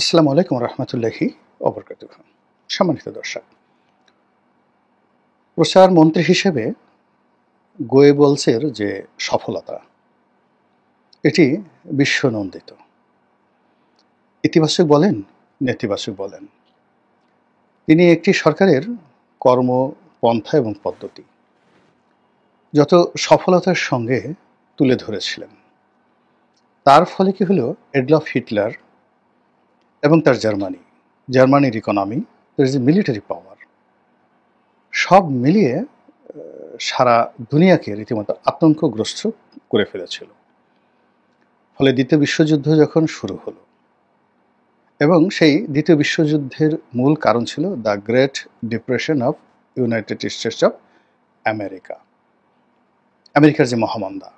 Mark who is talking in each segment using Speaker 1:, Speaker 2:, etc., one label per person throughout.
Speaker 1: আসসালামু আলাইকুম রহমতুল্লাহি ওবরকাতুহ। সম্মানিত দর্শক, প্রচার মন্ত্রী হিসেবে গোয়েবলসের যে সফলতা, এটি বিশ্বনন্দিত। ইতিবাচক বলেন, নেতিবাচক বলেন, তিনি একটি সরকারের কর্মপন্থা এবং পদ্ধতি যত সফলতার সঙ্গে তুলে ধরেছিলেন। তার ফলে কি হলো, এডলফ হিটলার এবং তার জার্মানির ইকোনমি, তার যে মিলিটারি পাওয়ার, সব মিলিয়ে সারা দুনিয়াকে রীতিমতো আতঙ্কগ্রস্ত করে ফেলেছিল। ফলে দ্বিতীয় বিশ্বযুদ্ধ যখন শুরু হলো, এবং সেই দ্বিতীয় বিশ্বযুদ্ধের মূল কারণ ছিল the great depression of United states of আমেরিকার যে মহামন্দা,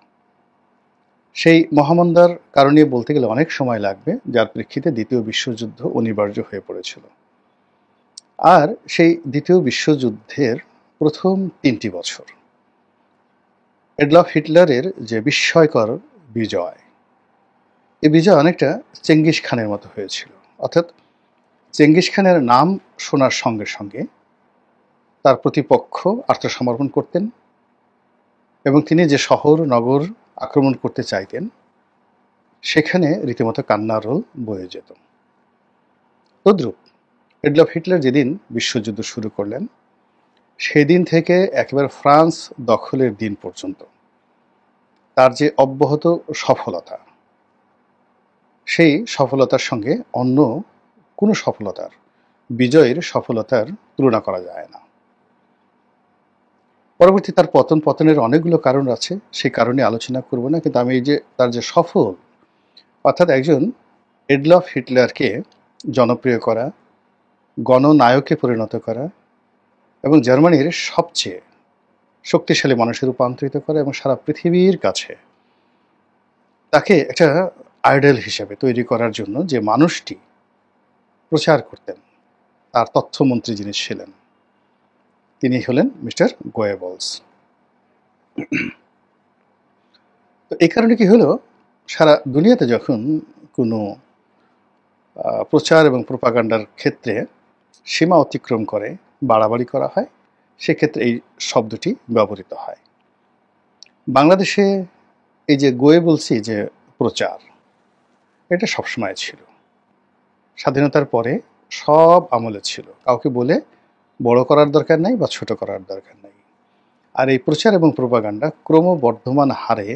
Speaker 1: সেই মহামন্দার কারণে বলতে গেলে অনেক সময় লাগবে, যার প্রেক্ষিতে দ্বিতীয় বিশ্বযুদ্ধ অনিবার্য হয়ে পড়েছিল। আর সেই দ্বিতীয় বিশ্বযুদ্ধের প্রথম 3টি বছর এডলফ হিটলারের যে বিস্ময়কর বিজয়, এই বিজয় অনেকটা চেঙ্গিস খানের মতো হয়েছিল। অর্থাৎ চেঙ্গিস খানের নাম শোনার সঙ্গে সঙ্গে তার প্রতিপক্ষ আত্মসমর্পণ করতেন, এবং তিনি যে শহর নগর আক্রমণ করতে চাইতেন, সেখানে রীতিমতো কান্নার রোল বয়ে যেত। তদ্রূপ এডলফ হিটলার যেদিন বিশ্বযুদ্ধ শুরু করলেন, সেদিন থেকে একেবারে ফ্রান্স দখলের দিন পর্যন্ত তার যে অব্যাহত সফলতা, সেই সফলতার সঙ্গে অন্য কোনো সফলতার, বিজয়ের সফলতার তুলনা করা যায় না। পরবর্তী তার পতনের অনেকগুলো কারণ আছে, সেই কারণে আলোচনা করব না, কিন্তু আমি এই যে তার যে সফল, অর্থাৎ একজন এডলফ হিটলারকে জনপ্রিয় করা, গণনায়কে পরিণত করা, এবং জার্মানির সবচেয়ে শক্তিশালী মানুষে রূপান্তরিত করা, এবং সারা পৃথিবীর কাছে তাকে একটা আইডল হিসেবে তৈরি করার জন্য যে মানুষটি প্রচার করতেন, তার তথ্যমন্ত্রী যিনি ছিলেন, তিনি হলেন মিস্টার গোয়েবলস। তো এই কারণে কি হলো, সারা দুনিয়াতে যখন কোনো প্রচার এবং প্রোপাগান্ডার ক্ষেত্রে সীমা অতিক্রম করে বাড়াবাড়ি করা হয়, সেক্ষেত্রে এই শব্দটি ব্যবহৃত হয়। বাংলাদেশে এই যে গোয়েবলসি যে প্রচার, এটা সবসময় ছিল, স্বাধীনতার পরে সব আমলে ছিল। কাউকে বলে বড় করার দরকার নাই বা ছোট করার দরকার নাই। আর এই প্রচার এবং প্রোপাগান্ডা ক্রমবর্ধমান হারে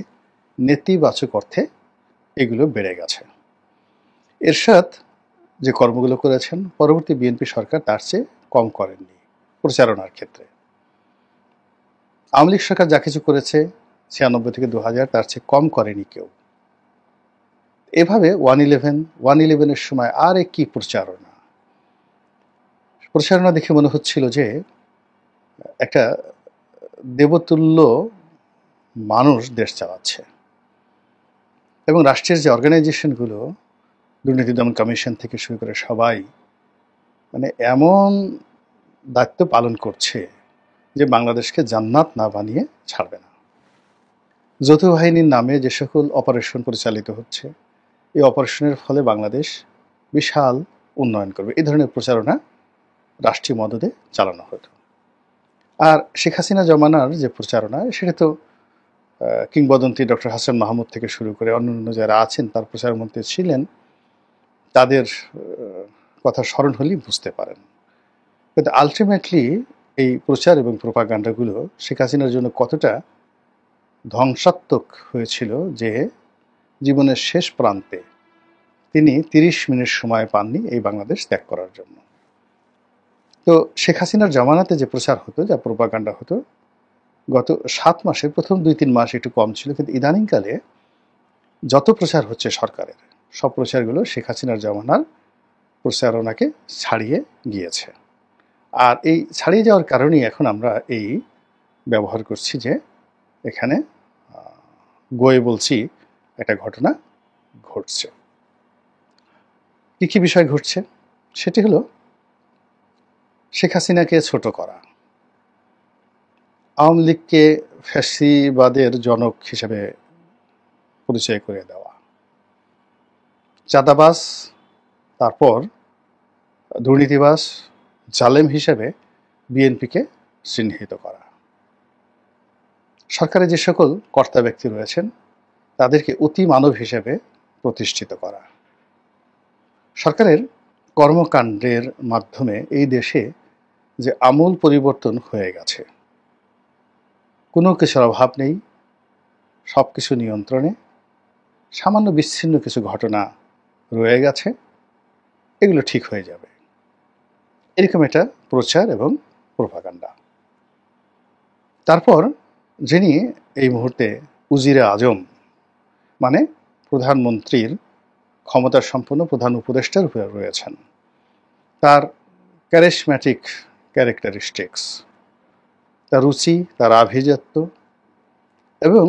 Speaker 1: নেতিবাচক অর্থে এগুলো বেড়ে গেছে। এরশাদ যে কর্মগুলো করেছেন, পরবর্তী বিএনপি সরকার তার চেয়ে কম করেননি প্রচারণার ক্ষেত্রে। আওয়ামী লীগ সরকার যা কিছু করেছে 96 থেকে 2000, তার চেয়ে কম করেনি কেউ। এভাবে 111-এর সময় আর কি প্রচারণা দেখে মনে হচ্ছিল যে একটা দেবতুল্য মানুষ দেশ চালাচ্ছে, এবং রাষ্ট্রের যে অর্গানাইজেশনগুলো, দুর্নীতি দমন কমিশন থেকে শুরু করে সবাই মানে এমন দায়িত্ব পালন করছে যে বাংলাদেশকে জান্নাত না বানিয়ে ছাড়বে না। যৌথ বাহিনীর নামে যে সকল অপারেশন পরিচালিত হচ্ছে, এই অপারেশনের ফলে বাংলাদেশ বিশাল উন্নয়ন করবে, এই ধরনের প্রচারণা রাষ্ট্রীয় মদদে চালানো হতো। আর শেখ হাসিনা জমানার যে প্রচারণা, সেটা তো কিংবদন্তি ডক্টর হাসান মাহমুদ থেকে শুরু করে অন্যান্য যারা আছেন তার প্রচারমন্ত্রী ছিলেন, তাদের কথা স্মরণ হলেই বুঝতে পারেন। কিন্তু আলটিমেটলি এই প্রচার এবং প্রোপাগান্ডাগুলো শেখ হাসিনার জন্য কতটা ধ্বংসাত্মক হয়েছিল, যে জীবনের শেষ প্রান্তে তিনি 30 মিনিট সময় পাননি এই বাংলাদেশ ত্যাগ করার জন্য। তো শেখ হাসিনার জামানাতে যে প্রচার হতো, যা প্রোপাগান্ডা হতো, গত 7 মাসে প্রথম 2-3 মাস একটু কম ছিল, কিন্তু ইদানিংকালে যত প্রচার হচ্ছে সরকারের, সব প্রচারগুলো শেখ হাসিনার জামানার প্রচারণাকে ছাড়িয়ে গিয়েছে। আর এই ছাড়িয়ে যাওয়ার কারণেই এখন আমরা এই ব্যবহার করছি যে এখানে গোয়েবলসি একটা ঘটনা ঘটছে। কী বিষয় ঘটছে, সেটি হলো শেখ হাসিনাকে ছোট করা, আওয়ামী লীগকে ফ্যাসিবাদের জনক হিসেবে পরিচয় করে দেওয়া, চাঁদাবাজ তারপর দুর্নীতিবাজ জালেম হিসেবে বিএনপিকে চিহ্নিত করা। সরকারে যে সকল কর্তা ব্যক্তি রয়েছেন তাদেরকে অতি মানব হিসেবে প্রতিষ্ঠিত করা। সরকারের কর্মকাণ্ডের মাধ্যমে এই দেশে যে আমূল পরিবর্তন হয়ে গেছে, কোনো কিছুর অভাব নেই, সব কিছু নিয়ন্ত্রণে, সামান্য বিচ্ছিন্ন কিছু ঘটনা রয়ে গেছে, এগুলো ঠিক হয়ে যাবে, এরকম একটা প্রচার এবং প্রোপাগান্ডা। তারপর যিনি এই মুহূর্তে উজিরে আজম মানে প্রধানমন্ত্রীর ক্ষমতার সম্পন্ন প্রধান উপদেষ্টার উপরে রয়েছেন, তার ক্যারিসম্যাটিক ক্যারেক্টারিস্টিক্স, তার রুচি, তার আভিজাত্য এবং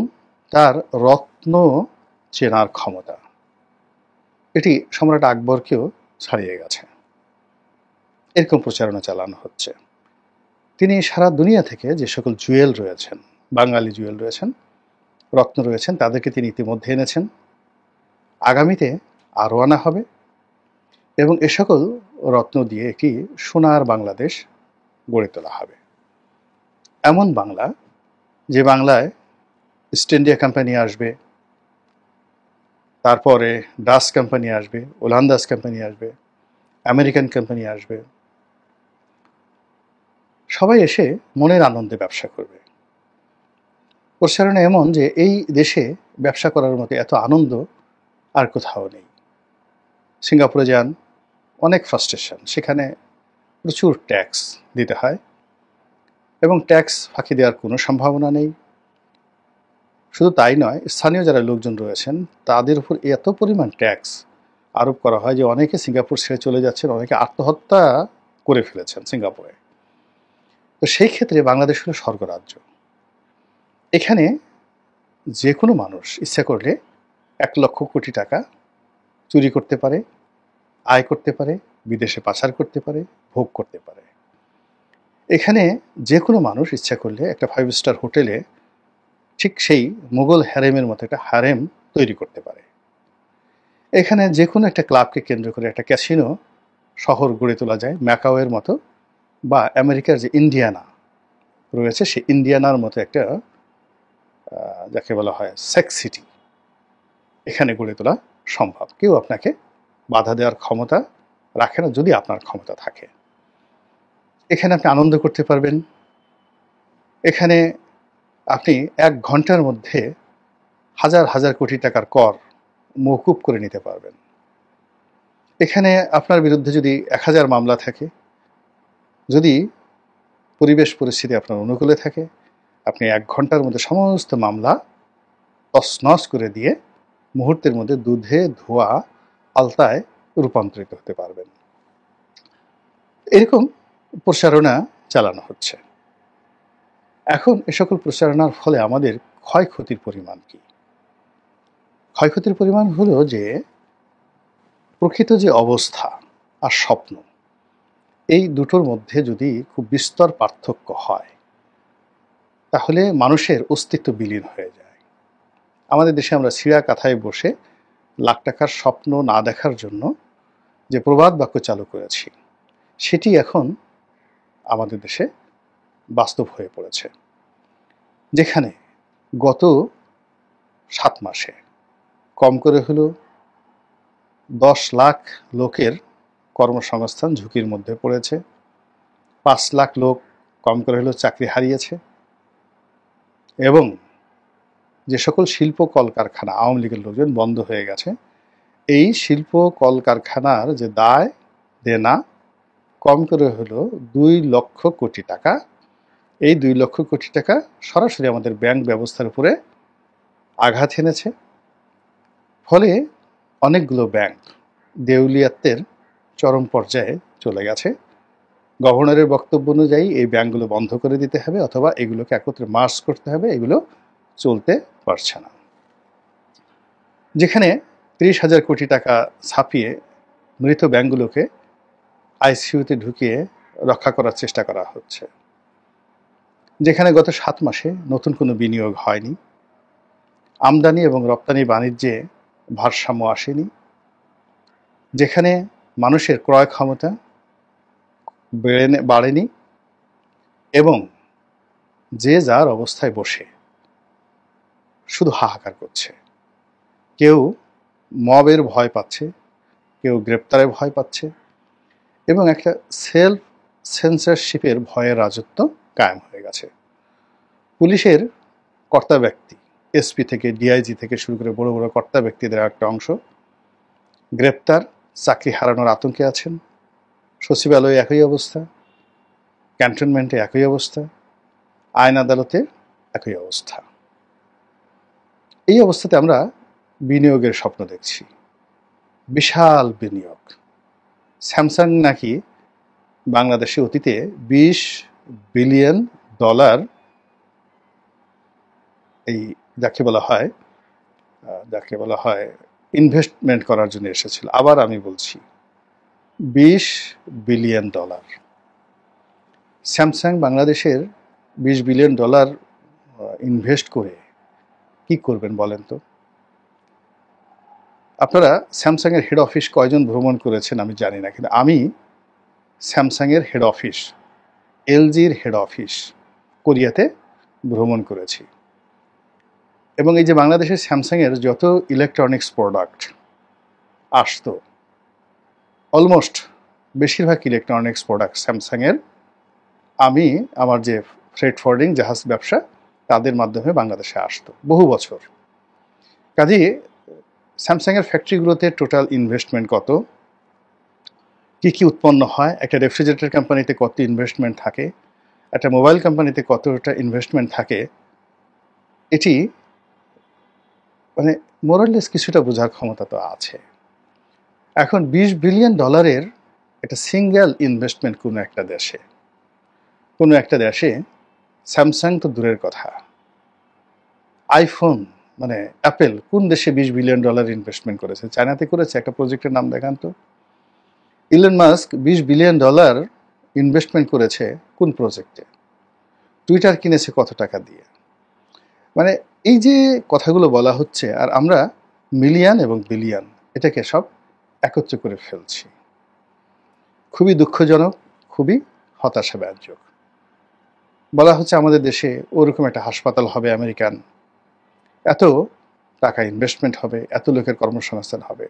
Speaker 1: তার রত্ন চেনার ক্ষমতা, এটি সম্রাট আকবরকেও ছাড়িয়ে গেছে। এরকম প্রচারণা চালানো হচ্ছে। তিনি সারা দুনিয়া থেকে যে সকল জুয়েল রয়েছেন, বাঙালি জুয়েল রয়েছেন, রত্ন রয়েছেন, তাদেরকে তিনি ইতিমধ্যে এনেছেন, আগামীতে আরও আনা হবে এবং এ সকল রত্ন দিয়ে একটি সোনার বাংলাদেশ গড়ে তোলা হবে। এমন বাংলা, যে বাংলায় ইস্ট ইন্ডিয়া কোম্পানি আসবে, তারপরে ডাচ কোম্পানি আসবে, ওলান্দাস কোম্পানি আসবে, আমেরিকান কোম্পানি আসবে, সবাই এসে মনের আনন্দে ব্যবসা করবে। প্রসারণা এমন যে এই দেশে ব্যবসা করার মতো এত আনন্দ আর কোথাও নেই। সিঙ্গাপুরে যান, অনেক ফ্রাস্ট্রেশন, সেখানে প্রচুর ট্যাক্স দিতে হয় এবং ট্যাক্স ফাঁকি দেওয়ার কোনো সম্ভাবনা নেই। শুধু তাই নয়, স্থানীয় যারা লোকজন রয়েছেন তাদের উপর এত পরিমাণ ট্যাক্স আরোপ করা হয় যে অনেকে সিঙ্গাপুর ছেড়ে চলে যাচ্ছেন, অনেকে আত্মহত্যা করে ফেলেছেন সিঙ্গাপুরে। তো সেই ক্ষেত্রে বাংলাদেশ হলো স্বর্গরাজ্য। এখানে যে কোনো মানুষ ইচ্ছা করলে 1,00,000 কোটি টাকা চুরি করতে পারে, আয় করতে পারে, বিদেশে পাচার করতে পারে, ভোগ করতে পারে। এখানে যে কোনো মানুষ ইচ্ছা করলে একটা 5 স্টার হোটেলে ঠিক সেই মুঘল হ্যারেমের মতো একটা হারেম তৈরি করতে পারে। এখানে যে কোনো একটা ক্লাবকে কেন্দ্র করে একটা ক্যাসিনো শহর গড়ে তোলা যায়, ম্যাকাওয়ের মতো, বা আমেরিকার যে ইন্ডিয়ানা রয়েছে সেই ইন্ডিয়ানার মতো একটা যাকে বলা হয় সেক্স সিটি এখানে গড়ে তোলা সম্ভব। কেউ আপনাকে বাধা দেওয়ার ক্ষমতা রাখে না, যদি আপনার ক্ষমতা থাকে। এখানে আপনি আনন্দ করতে পারবেন। এখানে আপনি 1 ঘন্টার মধ্যে হাজার হাজার কোটি টাকার কর মওকুফ করে নিতে পারবেন। এখানে আপনার বিরুদ্ধে যদি 1000 মামলা থাকে, যদি পরিবেশ পরিস্থিতি আপনার অনুকূলে থাকে, আপনি 1 ঘন্টার মধ্যে সমস্ত মামলা তছনছ করে দিয়ে মুহূর্তের মধ্যে দুধে ধোয়া আলতায় রূপান্তরিত হতে পারবেন। এরকম প্রচারণা চালানো হচ্ছে। এখন এ সকল প্রচারণার ফলে আমাদের ক্ষয়ক্ষতির পরিমাণ কি? ক্ষয়ক্ষতির পরিমাণ হলো যে প্রকৃত যে অবস্থা আর স্বপ্ন, এই দুটোর মধ্যে যদি খুব বিস্তর পার্থক্য হয় তাহলে মানুষের অস্তিত্ব বিলীন হয়ে যায়। আমাদের দেশে আমরা ছিঁড়া কাঁথায় বসে লাখ টাকার স্বপ্ন না দেখার জন্য যে প্রবাদ বাক্য চালু করেছি, সেটি এখন আমাদের দেশে বাস্তব হয়ে পড়েছে। যেখানে গত 7 মাসে কম করে হলো 10 লাখ লোকের কর্মসংস্থান ঝুঁকির মধ্যে পড়েছে, 5 লাখ লোক কম করে হলো চাকরি হারিয়েছে, এবং যে সকল শিল্প কলকারখানা আওয়ামী লীগের লোকজন বন্ধ হয়ে গেছে, এই শিল্প কলকারখানার যে দায় দেনা কম করে হলো 2 লক্ষ কোটি টাকা। এই 2 লক্ষ কোটি টাকা সরাসরি আমাদের ব্যাংক ব্যবস্থার উপরে আঘাত এনেছে। ফলে অনেকগুলো ব্যাংক দেউলিয়াত্বের চরম পর্যায়ে চলে গেছে। গভর্নরের বক্তব্য অনুযায়ী এই ব্যাংকগুলো বন্ধ করে দিতে হবে অথবা এগুলোকে একত্রে মার্জ করতে হবে, এগুলো চলতে পারছে না। যেখানে 30,000 কোটি টাকা ছাপিয়ে মৃত ব্যাংকগুলোকে আইসিইউতে ঢুকিয়ে রক্ষা করার চেষ্টা করা হচ্ছে। যেখানে গত 7 মাসে নতুন কোনো বিনিয়োগ হয়নি, আমদানি এবং রপ্তানি বাণিজ্যে ভারসাম্য আসেনি, যেখানে মানুষের ক্রয় ক্ষমতা বাড়েনি এবং যে যার অবস্থায় বসে শুধু হাহাকার করছে। কেউ মবের ভয় পাচ্ছে, কেউ গ্রেপ্তারের ভয় পাচ্ছে এবং একটা সেলফ সেন্সরশিপের ভয়ের রাজত্ব কায়েম হয়ে গেছে। পুলিশের কর্তা ব্যক্তি, এসপি থেকে ডিআইজি থেকে শুরু করে বড় বড় কর্তা ব্যক্তিদের একটা অংশ গ্রেপ্তার, চাকরি হারানোর আতঙ্কে আছেন। সচিবালয়ে একই অবস্থা, ক্যান্টনমেন্টে একই অবস্থা, আইন আদালতে একই অবস্থা। এই অবস্থাতে আমরা বিনিয়োগের স্বপ্ন দেখছি, বিশাল বিনিয়োগ। স্যামসাং নাকি বাংলাদেশে অতীতে $20 বিলিয়ন এই যাকে বলা হয় ইনভেস্টমেন্ট করার জন্য এসেছিল। আবার আমি বলছি $20 বিলিয়ন। স্যামসাং বাংলাদেশের $20 বিলিয়ন ইনভেস্ট করে কি করবেন বলেন তো? আপনারা স্যামসাংয়ের হেড অফিস কয়জন ভ্রমণ করেছেন আমি জানি না, কিন্তু আমি স্যামসাংয়ের হেড অফিস, এলজির হেড অফিস কোরিয়াতে ভ্রমণ করেছি। এবং এই যে বাংলাদেশের স্যামসাংয়ের যত ইলেকট্রনিক্স প্রোডাক্ট আসতো, অলমোস্ট বেশিরভাগ ইলেকট্রনিক্স প্রোডাক্ট স্যামসাংয়ের আমি আমার যে ফ্রেট ফরওয়ার্ডিং জাহাজ ব্যবসা তাদের মাধ্যমে বাংলাদেশে আসতো বহু বছর। কাজেই স্যামসাংয়ের ফ্যাক্টরিগুলোতে টোটাল ইনভেস্টমেন্ট কত, কি কি উৎপন্ন হয়, একটা রেফ্রিজারেটর কোম্পানিতে কত ইনভেস্টমেন্ট থাকে, একটা মোবাইল কোম্পানিতে কতটা ইনভেস্টমেন্ট থাকে, এটি মানে মোরাললেস কিছুটা বোঝার ক্ষমতা তো আছে। এখন $20 বিলিয়ন একটা সিঙ্গেল ইনভেস্টমেন্ট কোনো একটা দেশে স্যামসাং তো দূরের কথা, আইফোন মানে অ্যাপেল কোন দেশে $20 বিলিয়ন ইনভেস্টমেন্ট করেছে? চায়নাতে করেছে। একটা প্রজেক্টের নাম দেখান তো। ইলন মাস্ক $20 বিলিয়ন ইনভেস্টমেন্ট করেছে কোন প্রজেক্টে? টুইটার কিনেছে কত টাকা দিয়ে? মানে এই যে কথাগুলো বলা হচ্ছে আর আমরা মিলিয়ন এবং বিলিয়ন এটাকে সব একত্র করে ফেলছি। খুবই দুঃখজনক, খুবই হতাশাব্যঞ্জক। বলা হচ্ছে আমাদের দেশে ওরকম একটা হাসপাতাল হবে আমেরিকান, এত টাকা ইনভেস্টমেন্ট হবে, এত লোকের কর্মসংস্থান হবে।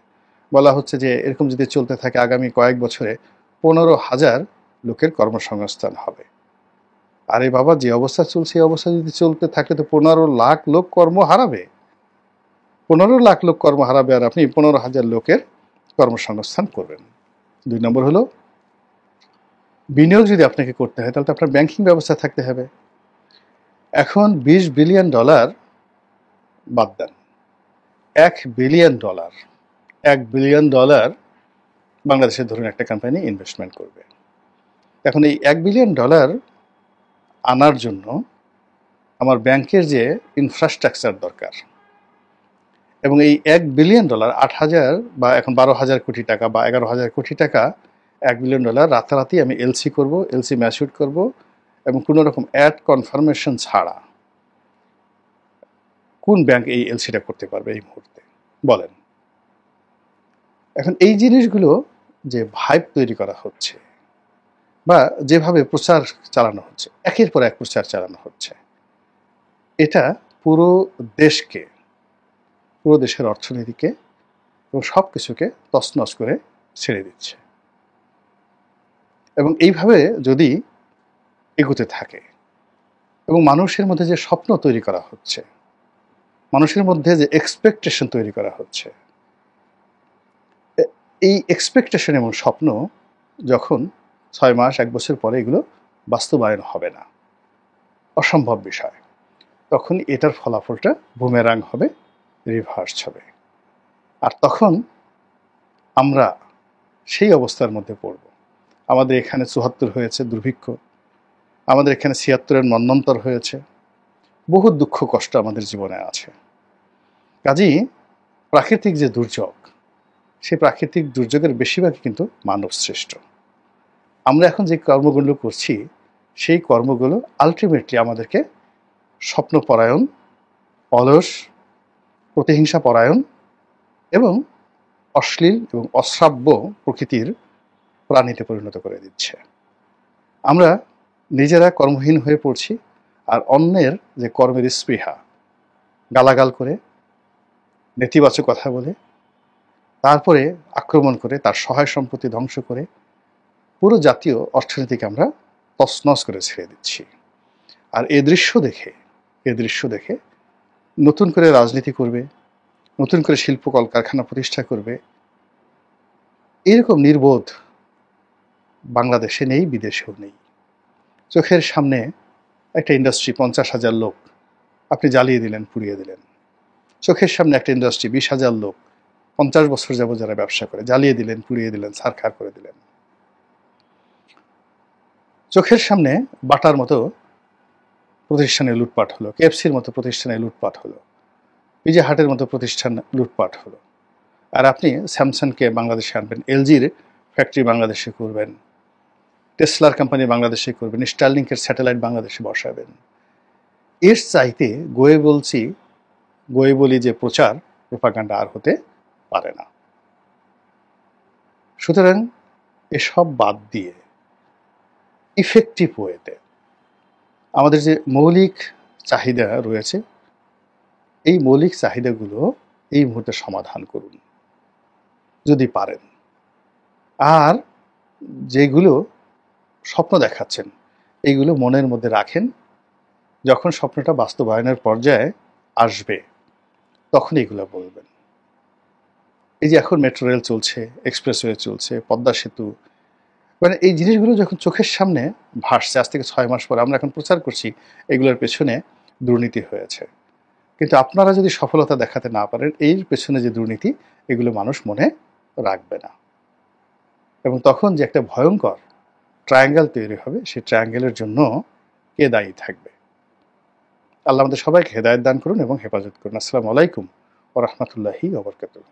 Speaker 1: বলা হচ্ছে যে এরকম যদি চলতে থাকে আগামী কয়েক বছরে 15,000 লোকের কর্মসংস্থান হবে। আরে বাবা, যে অবস্থা চলছে এই অবস্থা যদি চলতে থাকে তো 15 লাখ লোক কর্ম হারাবে। 15 লাখ লোক কর্ম হারাবে আর আপনি 15,000 লোকের কর্মসংস্থান করবেন। 2 নম্বর হলো, বিনিয়োগ যদি আপনাকে করতে হয় তাহলে তো আপনার ব্যাংকিং ব্যবস্থা থাকতে হবে। এখন $20 বিলিয়ন বাদ দেন, $1 বিলিয়ন $1 বিলিয়ন বাংলাদেশের ধরুন একটা কোম্পানি ইনভেস্টমেন্ট করবে। এখন এই $1 বিলিয়ন আনার জন্য আমার ব্যাংকের যে ইনফ্রাস্ট্রাকচার দরকার, এবং এই $1 বিলিয়ন 8,000 বা এখন 12,000 কোটি টাকা বা 11,000 কোটি টাকা, $1 বিলিয়ন রাতারাতি আমি এলসি করব, এলসি ম্যাচিউর করব এবং কোনো রকম অ্যাড কনফার্মেশন ছাড়া কোন ব্যাংক এই এলসিটা করতে পারবে এই মুহূর্তে বলেন? এখন এই জিনিসগুলো যে ভাইব তৈরি করা হচ্ছে বা যেভাবে প্রচার চালানো হচ্ছে, একের পর এক প্রচার চালানো হচ্ছে, এটা পুরো দেশের অর্থনীতিকে এবং সব কিছুকে তছনছ করে ছেড়ে দিচ্ছে। এবং এইভাবে যদি এগোতে থাকে এবং মানুষের মধ্যে যে স্বপ্ন তৈরি করা হচ্ছে, মানুষের মধ্যে যে এক্সপেকটেশন তৈরি করা হচ্ছে, এই এক্সপেকটেশন এবং স্বপ্ন যখন 6 মাস 1 বছর পরে এগুলো বাস্তবায়ন হবে না, অসম্ভব বিষয়, তখন এটার ফলাফলটা বুমেরাং হবে, রিভার্স হবে। আর তখন আমরা সেই অবস্থার মধ্যে পড়ব। আমাদের এখানে 74 হয়েছে দুর্ভিক্ষ, আমাদের এখানে 76-এর মন্বন্তর হয়েছে, বহু দুঃখ কষ্ট আমাদের জীবনে আছে। কাজেই প্রাকৃতিক যে দুর্যোগ, সেই প্রাকৃতিক দুর্যোগের বেশিরভাগই কিন্তু মানব সৃষ্ট। আমরা এখন যে কর্মগুলো করছি সেই কর্মগুলো আলটিমেটলি আমাদেরকে স্বপ্নপরায়ণ, অলস, প্রতিহিংসা পরায়ণ এবং অশ্লীল এবং অশ্রাব্য প্রকৃতির প্রাণীতে পরিণত করে দিচ্ছে। আমরা নিজেরা কর্মহীন হয়ে পড়ছি, আর অন্যের যে কর্মের স্পৃহা, গালাগাল করে, নেতিবাচক কথা বলে, তারপরে আক্রমণ করে, তার সহায় সম্পত্তি ধ্বংস করে পুরো জাতীয় অর্থনীতিকে আমরা তছনছ করে ছেড়ে দিচ্ছি। আর এ দৃশ্য দেখে নতুন করে রাজনীতি করবে, নতুন করে শিল্প কলকারখানা প্রতিষ্ঠা করবে, এরকম নির্বোধ বাংলাদেশে নেই, বিদেশেও নেই। চোখের সামনে একটা ইন্ডাস্ট্রি 50,000 লোক আপনি জ্বালিয়ে দিলেন, পুড়িয়ে দিলেন। চোখের সামনে একটা ইন্ডাস্ট্রি 20,000 লোক 50 বছর যাবত যারা ব্যবসা করে, জ্বালিয়ে দিলেন, পুড়িয়ে দিলেন, ছারখার করে দিলেন। চোখের সামনে বাটার মতো প্রতিষ্ঠানে লুটপাট হলো, কেএফসির মতো প্রতিষ্ঠানে লুটপাট হলো, পিজা হাটের মতো প্রতিষ্ঠান লুটপাট হলো। আর আপনি স্যামসাংকে বাংলাদেশে আনবেন, এলজির ফ্যাক্টরি বাংলাদেশে করবেন, টেসলার কোম্পানি বাংলাদেশে করবেন, স্টারলিংকের স্যাটেলাইট বাংলাদেশে বসাবেন। এর চাইতে গোয়ে বলি যে প্রচার, প্রোপাগান্ডা আর হতে পারে না। সুতরাং এসব বাদ দিয়ে ইফেক্টিভ ওয়েতে আমাদের যে মৌলিক চাহিদা রয়েছে, এই মৌলিক চাহিদাগুলো এই মুহূর্তে সমাধান করুন যদি পারেন। আর যেগুলো স্বপ্ন দেখাচ্ছেন, এইগুলো মনের মধ্যে রাখেন। যখন স্বপ্নটা বাস্তবায়নের পর্যায়ে আসবে তখন এগুলো বলবেন। এই যে এখন মেট্রো রেল চলছে, এক্সপ্রেসওয়ে চলছে, পদ্মা সেতু, মানে এই জিনিসগুলো যখন চোখের সামনে ভাসছে, আজ থেকে 6 মাস পর আমরা এখন প্রচার করছি এগুলোর পেছনে দুর্নীতি হয়েছে। কিন্তু আপনারা যদি সফলতা দেখাতে না পারেন, এর পেছনে যে দুর্নীতি, এগুলো মানুষ মনে রাখবে না। এবং তখন যে একটা ভয়ঙ্কর ট্রায়াঙ্গেল তৈরি হবে, সেই ট্রায়াঙ্গেলের জন্য কে দায়ী থাকবে? আল্লাহ আমাদের সবাইকে হেদায়েত দান করুন এবং হেফাজত করুন। আসসালামু আলাইকুম ওয়া রাহমাতুল্লাহি ওয়া বারাকাতুহু।